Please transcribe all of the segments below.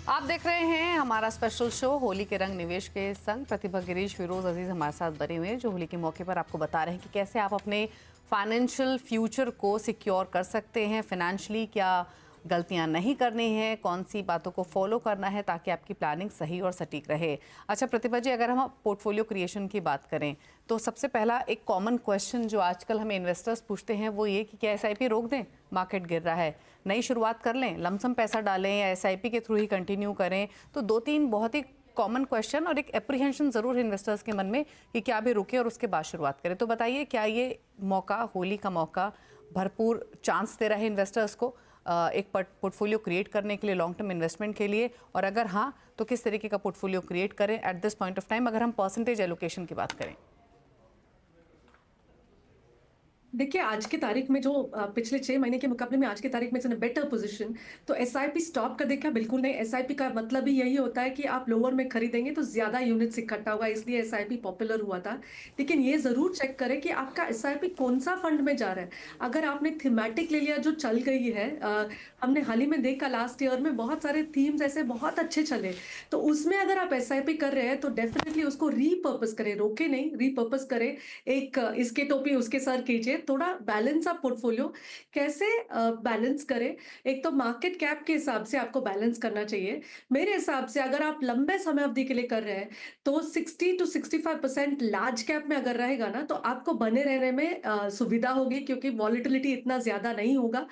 आप देख रहे हैं हमारा स्पेशल शो होली के रंग निवेश के संग। प्रतिभा गिरीश, फिरोज अजीज हमारे साथ बने हुए हैं, जो होली के मौके पर आपको बता रहे हैं कि कैसे आप अपने फाइनेंशियल फ्यूचर को सिक्योर कर सकते हैं। फाइनेंशियली क्या गलतियां नहीं करनी है, कौन सी बातों को फॉलो करना है ताकि आपकी प्लानिंग सही और सटीक रहे। अच्छा प्रतिभा जी, अगर हम पोर्टफोलियो क्रिएशन की बात करें तो सबसे पहला एक कॉमन क्वेश्चन जो आजकल हमें इन्वेस्टर्स पूछते हैं वो ये कि क्या एसआईपी रोक दें, मार्केट गिर रहा है, नई शुरुआत कर लें, लमसम पैसा डालें या एसआईपी के थ्रू ही कंटिन्यू करें। तो दो तीन बहुत ही कॉमन क्वेश्चन और एक एप्रीहेंशन ज़रूर है इन्वेस्टर्स के मन में कि क्या अभी रुके और उसके बाद शुरुआत करें। तो बताइए, क्या ये मौका, होली का मौका, भरपूर चांस दे रहा है इन्वेस्टर्स को एक पोर्टफोलियो क्रिएट करने के लिए, लॉन्ग टर्म इन्वेस्टमेंट के लिए? और अगर हाँ, तो किस तरीके का पोर्टफोलियो क्रिएट करें at this point of time, अगर हम परसेंटेज एलोकेशन की बात करें? देखिए, आज की तारीख में जो पिछले 6 महीने के मुकाबले में आज की तारीख में it's in a better position. तो एसआईपी स्टॉप कर देखा बिल्कुल नहीं। एसआईपी का मतलब ही यही होता है कि आप लोअर में खरीदेंगे तो ज़्यादा यूनिट्स इकट्ठा होगा, इसलिए एसआईपी पॉपुलर हुआ था। लेकिन ये ज़रूर चेक करें कि आपका एसआईपी कौन-सा फंड में जा रहा है। अगर आपने थीमेटिक ले लिया जो चल गई है, हमने हाल ही में देखा लास्ट ईयर में बहुत सारे थीम्स ऐसे बहुत अच्छे चले। तो उसमें अगर आप एसआईपी कर रहे हैं तो डेफिनिटली उसको रीपर्पस करें, रोके नहीं, रीपर्पस करें। एक इसके टोपी उसके सर कीजिए, थोड़ा बैलेंस आप पोर्टफोलियो कैसे बैलेंस करें। एक तो मार्केट कैप के हिसाब से आपको बैलेंस करना चाहिए। मेरे हिसाब से अगर आप लंबे समय अवधि के लिए कर रहे हैं तो 60 टू 65% लार्ज कैप में अगर रहेगा ना तो आपको बने रहने में सुविधा होगी, क्योंकि वॉलेटिलिटी इतना ज्यादा नहीं होगा।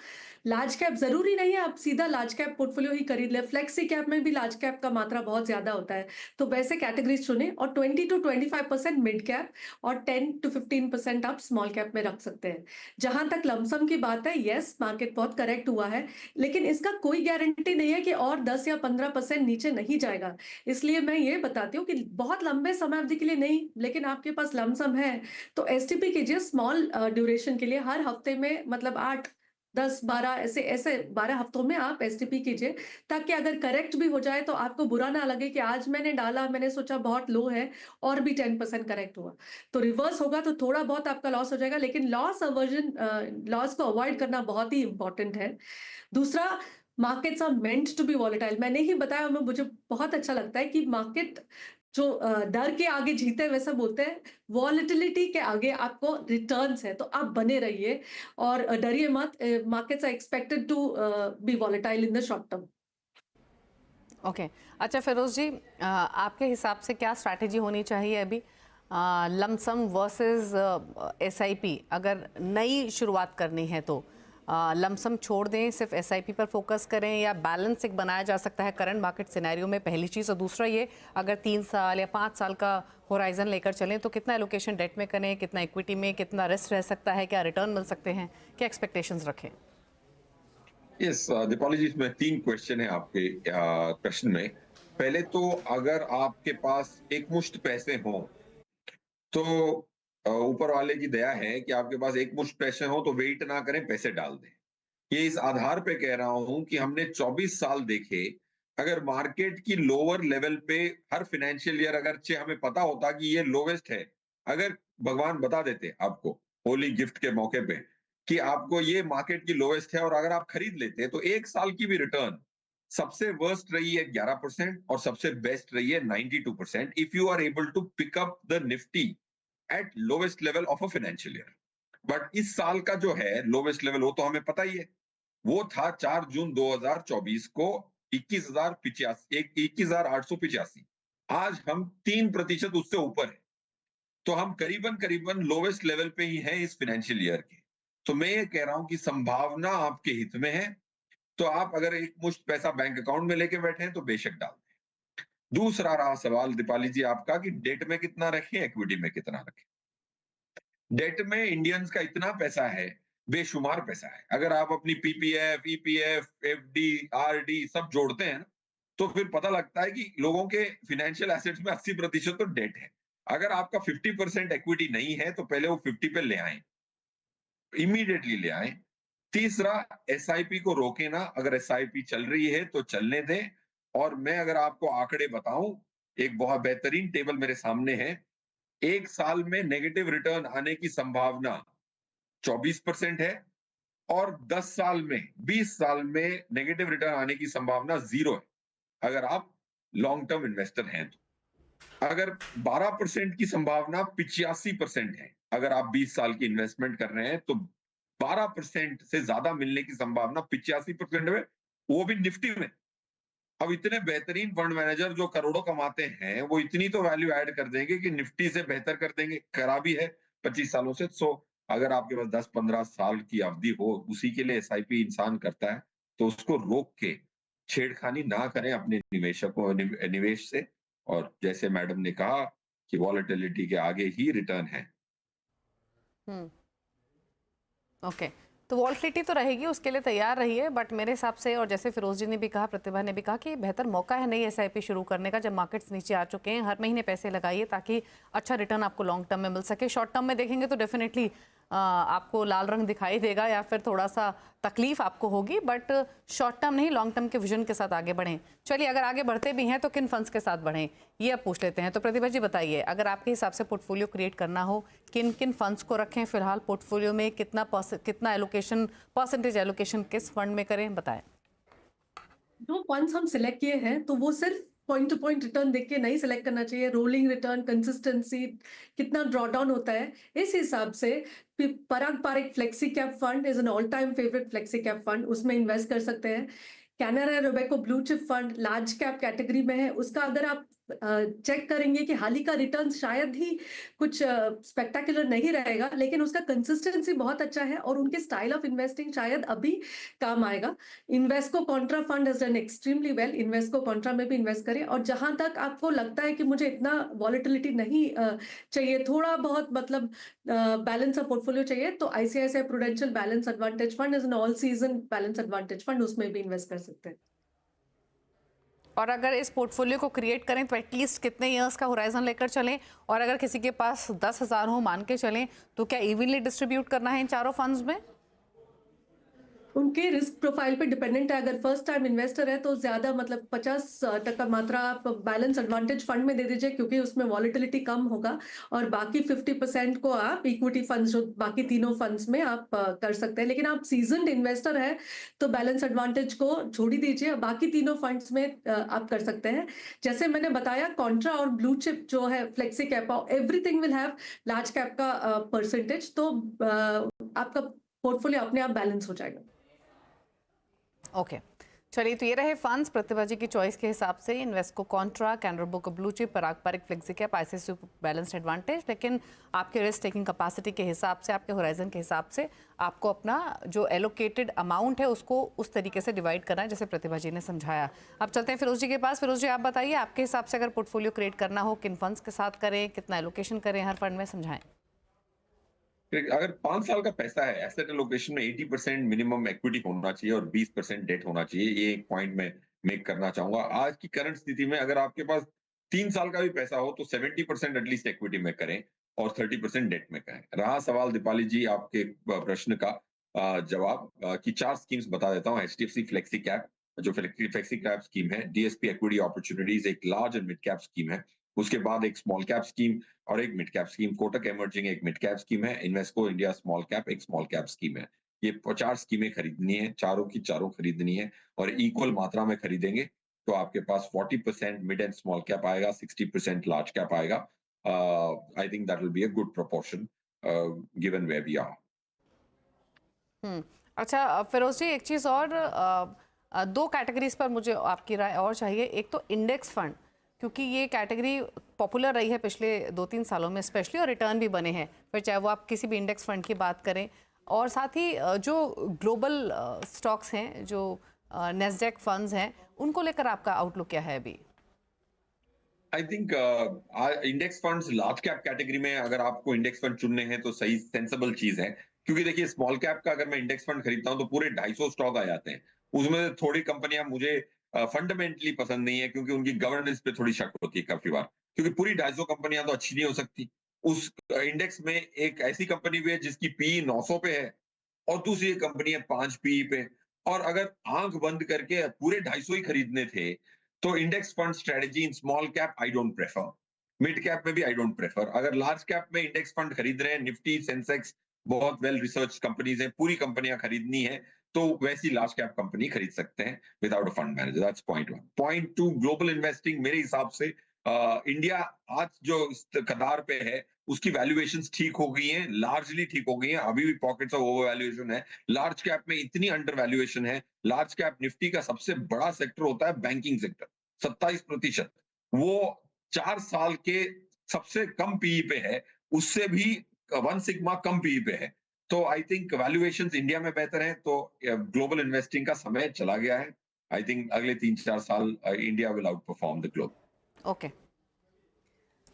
लार्ज कैप जरूरी नहीं है आप सीधा लार्ज कैप पोर्टफोलियो ही खरीद ले, फ्लेक्सी कैप में भी लार्ज कैप का मात्रा बहुत ज्यादा होता है। तो वैसे कैटेगरीज चुने और 20 टू 25% मिड कैप और 10 टू 15% आप स्मॉल कैप में रख सकते हैं। जहां तक लमसम की बात है, यस मार्केट बहुत करेक्ट हुआ है, लेकिन इसका कोई गारंटी नहीं है कि और 10 या 15% नीचे नहीं जाएगा। इसलिए मैं ये बताती हूँ कि बहुत लंबे समय अवधि के लिए नहीं, लेकिन आपके पास लमसम है तो एसटीपी कीजिए स्मॉल ड्यूरेशन के लिए। हर हफ्ते में मतलब 8 10 12 ऐसे ऐसे 12 हफ्तों में आप एसटीपी कीजिए, ताकि अगर करेक्ट भी हो जाए तो आपको बुरा ना लगे कि आज मैंने डाला, मैंने सोचा बहुत लो है और भी 10% करेक्ट हुआ। तो रिवर्स होगा तो थोड़ा बहुत आपका लॉस हो जाएगा, लेकिन लॉस को अवॉइड करना बहुत ही इंपॉर्टेंट है। दूसरा, markets are meant to be volatile. मैंने ही बताया, मैं मुझे बहुत अच्छा लगता है कि मार्केट जो डर के आगे जीते वैसा बोलते हैं, वॉलेटिलिटी के आगे आपको रिटर्न्स है, तो आप बने रहिए और डरिए मत। Markets are expected to be volatile in the short term. Okay. अच्छा फिरोज जी, आपके हिसाब से क्या स्ट्रैटेजी होनी चाहिए अभी, लमसम वर्सेस एसआईपी? अगर नई शुरुआत करनी है तो लमसम छोड़ दें, सिर्फ एसआईपी पर फोकस करें, या बैलेंस एक बनाया जा सकता है करंट मार्केट सिनेरियो में? पहली चीज़। और दूसरा ये, अगर 3 साल या 5 साल का होराइजन लेकर चलें तो कितना एलोकेशन डेट में करें, कितना इक्विटी में, कितना रिस्क रह सकता है, क्या रिटर्न मिल सकते हैं, क्या एक्सपेक्टेशंस रखें? यस दीपाली जी, इसमें 3 क्वेश्चन है आपके प्रश्न में। पहले तो अगर आपके पास एक मुश्त पैसे हों तो ऊपर वाले की दया है कि आपके पास एक मुश्त पैसे हो तो वेट ना करें, पैसे डाल दें। ये इस आधार पे कह रहा हूं कि हमने 24 साल देखे। अगर मार्केट की लोअर लेवल पे हर फाइनेंशियल ईयर अगर हमें पता होता कि ये लोवेस्ट है, अगर भगवान बता देते आपको होली गिफ्ट के मौके पे कि आपको ये मार्केट की लोवेस्ट है और अगर आप खरीद लेते तो 1 साल की भी रिटर्न सबसे वर्स्ट रही है 11% और सबसे बेस्ट रही है 92%, if you are able to pick up the Nifty at lowest level of a financial year. But इस साल का जो है लोवेस्ट लेवल वो तो हमें पता ही है, वो था 4 जून 2024 को 21,885। आज हम 3% उससे ऊपर है, तो हम करीबन करीबन लोवेस्ट लेवल पे ही हैं इस फाइनेंशियल ईयर के। तो मैं ये कह रहा हूं कि संभावना आपके हित में है, तो आप अगर एक मुश्त पैसा बैंक अकाउंट में लेके बैठे हैं तो बेशक डाल दें। दूसरा रहा सवाल दीपाली जी आपका कि डेट में कितना रखें, इक्विटी में कितना रखें। डेट में इंडियंस का इतना पैसा है, बेशुमार पैसा है। अगर आप अपनी पीपीएफ, ईपीएफ, एफडी, आरडी सब जोड़ते हैं ना, तो फिर पता लगता है कि लोगों के फाइनेंशियल एसेट्स में 80% तो डेट है। अगर आपका 50% इक्विटी नहीं है तो पहले वो 50 पे ले आएं, इमीडिएटली ले आएं। तीसरा, एसआईपी को रोके ना, अगर एसआईपी चल रही है तो चलने दें। और मैं अगर आपको आंकड़े बताऊं, एक बहुत बेहतरीन टेबल मेरे सामने है। 1 साल में नेगेटिव रिटर्न आने की संभावना 24% है और 10 साल में 20 साल में नेगेटिव रिटर्न आने की संभावना 0 है। अगर आप लॉन्ग टर्म इन्वेस्टर हैं तो। अगर 12% की संभावना 85% है, अगर आप 20 साल की इन्वेस्टमेंट कर रहे हैं तो 12% से ज्यादा मिलने की संभावना 85% में, वो भी निफ्टी में। अब इतने बेहतरीन फंड मैनेजर जो करोड़ों कमाते हैं, वो इतनी तो वैल्यू ऐड कर देंगे कि निफ्टी से बेहतर कर देंगे। करा भी है 25 सालों से। सो अगर आपके पास 10-15 साल की अवधि हो, उसी के लिए एसआईपी इंसान करता है, तो उसको रोक के छेड़खानी ना करें अपने निवेशकों निवेश से। और जैसे मैडम ने कहा कि वॉलेटिलिटी के आगे ही रिटर्न है। हम्म। ओके, तो वॉल्टिलिटी तो रहेगी, उसके लिए तैयार रहिए। बट मेरे हिसाब से, और जैसे फिरोज जी ने भी कहा, प्रतिभा ने भी कहा, कि बेहतर मौका है नई एसआईपी शुरू करने का जब मार्केट्स नीचे आ चुके हैं। हर महीने पैसे लगाइए ताकि अच्छा रिटर्न आपको लॉन्ग टर्म में मिल सके। शॉर्ट टर्म में देखेंगे तो डेफिनेटली आपको लाल रंग दिखाई देगा या फिर थोड़ा सा तकलीफ आपको होगी, बट शॉर्ट टर्म नहीं, लॉन्ग टर्म के विजन के साथ आगे बढ़ें। चलिए, अगर आगे बढ़ते भी हैं तो किन फंड्स के साथ बढ़ें, ये अब पूछ लेते हैं। तो प्रतिभा जी बताइए, अगर आपके हिसाब से पोर्टफोलियो क्रिएट करना हो, किन किन फंड्स को रखें फिलहाल पोर्टफोलियो में, कितना एलोकेशन, परसेंटेज एलोकेशन किस फंड में करें, बताएं। जो फंड्स हम सिलेक्ट किए हैं तो वो सिर्फ पॉइंट टू पॉइंट रिटर्न देख के नहीं सिलेक्ट करना चाहिए। रोलिंग रिटर्न, कंसिस्टेंसी, कितना ड्रॉडाउन होता है, इस हिसाब से Parag Parikh flexi cap fund is an all time favourite flexi cap fund, उसमें इन्वेस्ट कर सकते हैं। Canara Robeco blue chip fund large cap category में है, उसका अगर आप चेक करेंगे कि हाल ही का रिटर्न शायद ही कुछ स्पेक्टाकुलर नहीं रहेगा, लेकिन उसका कंसिस्टेंसी बहुत अच्छा है और उनके स्टाइल ऑफ इन्वेस्टिंग शायद अभी काम आएगा। Invesco Contra fund has done extremely well, Invesco Contra में भी इन्वेस्ट करें। और जहां तक आपको लगता है कि मुझे इतना वॉलेटिलिटी नहीं चाहिए, थोड़ा बहुत मतलब बैलेंस ऑफ पोर्टफोलियो चाहिए, तो ICICI prudential balance advantage fund is an all season balance advantage fund, उसमें भी इन्वेस्ट कर सकते हैं। और अगर इस पोर्टफोलियो को क्रिएट करें तो एटलीस्ट कितने ईयर्स का होराइजन लेकर चलें, और अगर किसी के पास 10,000 हो मान के चलें, तो क्या इवनली डिस्ट्रीब्यूट करना है इन चारों फंड्स में? उनके रिस्क प्रोफाइल पे डिपेंडेंट है। अगर फर्स्ट टाइम इन्वेस्टर है तो ज्यादा मतलब 50% मात्रा आप बैलेंस एडवांटेज फंड में दे दीजिए, क्योंकि उसमें वॉलेटिलिटी कम होगा। और बाकी 50% को आप इक्विटी फंड्स, जो बाकी तीनों फंड्स में आप कर सकते हैं। लेकिन आप सीजनड इन्वेस्टर है तो बैलेंस एडवांटेज को छोड़ ही दीजिए, बाकी तीनों फंड्स में आप कर सकते हैं। जैसे मैंने बताया, कॉन्ट्रा और ब्लू चिप जो है flexi cap, everything will have large cap का परसेंटेज, तो आपका पोर्टफोलियो अपने आप बैलेंस हो जाएगा। ओके, चलिए, तो ये रहे फंड्स प्रतिभा जी की चॉइस के हिसाब से। Invesco contra, Canara Robeco blue chip, Parag Parikh flexi cap, ICICI balanced advantage. लेकिन आपके रिस्क टेकिंग कैपेसिटी के हिसाब से, आपके होराइजन के हिसाब से आपको अपना जो एलोकेटेड अमाउंट है उसको उस तरीके से डिवाइड करना है जैसे प्रतिभा जी ने समझाया। अब चलते हैं फिरोज जी के पास। फिरोज जी, आप बताइए, आपके हिसाब से अगर पोर्टफोलियो क्रिएट करना हो, किन फंड्स के साथ करें, कितना एलोकेशन करें हर फंड में, समझाएं। अगर 5 साल का पैसा है, एसेट एलोकेशन में 80% मिनिमम इक्विटी होना चाहिए और 20% डेट होना चाहिए। ये एक पॉइंट मैं मेक करना चाहूंगा। आज की करंट स्थिति में अगर आपके पास 3 साल का भी पैसा हो तो 70% एटलीस्ट इक्विटी में करें और 30% डेट में करें। रहा सवाल दीपाली जी आपके प्रश्न का जवाब की 4 स्कीम्स बता देता हूँ। एचडीएफसी फ्लेक्सी कैप, जो फ्लेक्सी कैप स्कीम है। डीएसपी इक्विटी अपॉर्चुनिटीज एक large and mid cap scheme है। उसके बाद एक स्मॉल कैप स्कीम और एक mid cap scheme. Kotak emerging एक मिड कैप स्कीम है। इन्वेस्को इंडिया स्मॉल कैप एक स्मॉल कैप स्कीम है। ये 4 स्कीमें खरीदनी है, चारों की चारों खरीदनी है और इक्वल मात्रा में खरीदेंगे तो आपके पास 40% मिड एंड स्मॉल कैप आएगा, 60% लार्ज कैप आएगा। I think that will be a good proportion given where we are. अच्छा फिरोज जी, एक चीज़ और, दो कैटेगरीज पर मुझे आपकी राय और चाहिए। एक तो इंडेक्स फंड, क्योंकि ये कैटेगरी पॉपुलर रही है पिछले 2-3 सालों में स्पेशली, और रिटर्न भी बने हैं, फिर चाहे वो आप किसी भी इंडेक्स फंड की बात करें। और साथ ही जो ग्लोबल स्टॉक्स हैं, जो नेस्डैक फंड्स हैं, उनको लेकर आपका आउटलुक क्या है अभी? I think index funds large cap category में अगर आपको इंडेक्स फंड चुनने हैं तो सही सेंसेबल चीज है। क्योंकि देखिए, स्मॉल कैप का अगर मैं इंडेक्स फंड खरीदता हूं तो पूरे 250 स्टॉक आ जाते हैं। उसमें थोड़ी कंपनियां मुझे फंडामेंटली पसंद नहीं है, क्योंकि उनकी गवर्नेंस पे थोड़ी शक होती है काफी बार। क्योंकि पूरी 250 कंपनियां तो अच्छी नहीं हो सकती। उस इंडेक्स में एक ऐसी कंपनी भी है जिसकी पी 900 पे है और दूसरी कंपनी है 5 पी पे। और अगर आंख बंद करके पूरे 250 ही खरीदने थे तो index fund strategy in small cap I don't prefer. Mid cap में भी आई डोंट प्रेफर। अगर लार्ज कैप में इंडेक्स फंड खरीद रहे हैं, निफ्टी सेंसेक्स बहुत वेल रिसर्च कंपनीज हैं, पूरी कंपनियां खरीदनी है तो वैसी लार्ज कैप कंपनी खरीद सकते हैं without a fund manager. That's point one. Point two, global investing मेरे हिसाब से इंडिया आज जो इस कगार पे है उसकी वैल्यूएशंस ठीक हो गई हैं, लार्जली ठीक हो गई हैं। अभी भी पॉकेट्स ऑफ ओवर वैल्यूएशन है। लार्ज कैप में इतनी अंडर वैल्यूएशन है। लार्ज कैप निफ्टी का सबसे बड़ा सेक्टर होता है बैंकिंग सेक्टर, 27%। वो 4 साल के सबसे कम पीई पे है, उससे भी 1 सिग्मा कम पीई पे है। तो आई थिंक वैल्यूएशंस इंडिया में बेहतर हैं, तो ग्लोबल इन्वेस्टिंग का समय चला गया है। आई थिंक अगले 3-4 साल India will out perform the globe. Okay,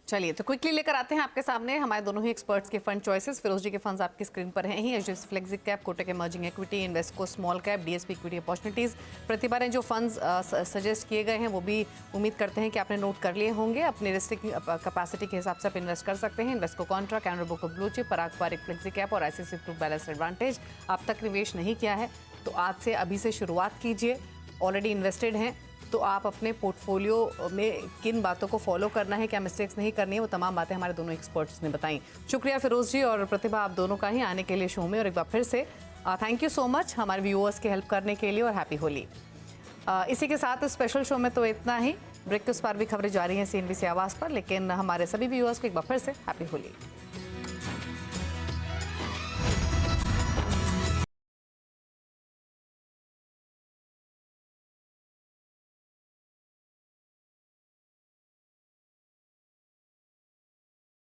चलिए तो क्विकली लेकर आते हैं आपके सामने हमारे दोनों ही एक्सपर्ट्स के फंड चॉइसेस। फिरोज जी के फंड्स आपकी स्क्रीन पर हैं ही। HDFC flexi cap, Kotak emerging equity, Invesco small cap, DSP equity opportunities. Pratibha ने जो फंड्स सजेस्ट किए गए हैं वो भी उम्मीद करते हैं कि आपने नोट कर लिए होंगे। अपनी रिस्ट्रिक्ट कैपेसिटी के हिसाब से आप इन्वेस्ट कर सकते हैं। Invesco contra, Canara book blue chip, Parag Parikh flexi cap और आईसीआईसी प्रू बैलेंस एडवांटेज। अब तक निवेश नहीं किया है तो आज से अभी से शुरुआत कीजिए। ऑलरेडी इन्वेस्टेड हैं तो आप अपने पोर्टफोलियो में किन बातों को फॉलो करना है, क्या मिस्टेक्स नहीं करनी है, वो तमाम बातें हमारे दोनों एक्सपर्ट्स ने बताई। शुक्रिया फिरोज जी और प्रतिभा आप दोनों का ही आने के लिए शो में, और एक बार फिर से थैंक यू सो मच हमारे व्यूअर्स की हेल्प करने के लिए, और हैप्पी होली। इसी के साथ स्पेशल शो में तो इतना ही। ब्रेक के उस पार भी खबरें जारी हैं CNBC आवाज़ पर, लेकिन हमारे सभी व्यूअर्स को एक बार फिर से हैप्पी होली।